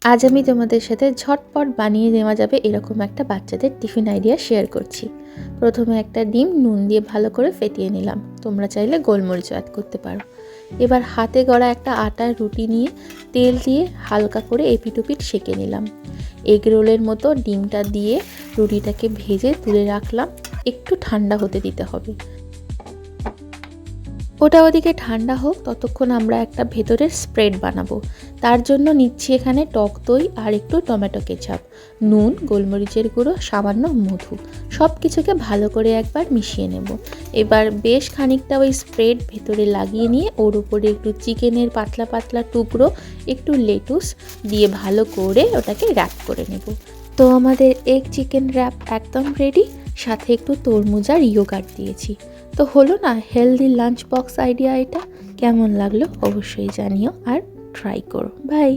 আজ আমি তোমাদের সাথে ঝটপট বানিয়ে নেওয়া যাবে এরকম একটা বাচ্চাদের টিফিন আইডিয়া শেয়ার করছি। প্রথমে একটা ডিম নুন দিয়ে ভালো করে ফেটিয়ে নিলাম, তোমরা চাইলে গোলমরিচও অ্যাড করতে পারো। এবার হাতে গড়া একটা আটার রুটি নিয়ে তেল দিয়ে হালকা করে এপিট ওপিট সেঁকে নিলাম। এগ রোলের মতো ডিমটা দিয়ে রুটিটাকে ভেজে তুলে রাখলাম, একটু ঠান্ডা হতে দিতে হবে। ওটা ওদিকে ঠান্ডা হোক, ততক্ষণ আমরা একটা ভেতরের স্প্রেড বানাবো। তার জন্য নিচ্ছি এখানে টক দই আর একটু টমেটো কেচাপ, নুন, গোলমরিচের গুঁড়ো, সামান্য মধু, সব কিছুকে ভালো করে একবার মিশিয়ে নেব। এবার বেশ খানিকটা ওই স্প্রেড ভেতরে লাগিয়ে নিয়ে ওর উপরে একটু চিকেনের পাতলা পাতলা টুকরো, একটু লেটুস দিয়ে ভালো করে ওটাকে র্যাপ করে নেব। তো আমাদের এগ চিকেন র্যাপ একদম রেডি। সাথে একটু তরমুজ আর ইয়োগার্ট দিয়েছি। তো হলো না হেলদি লাঞ্চ বক্স আইডিয়া। এটা কেমন লাগলো অবশ্যই জানিও আর ট্রাই করো। বাই।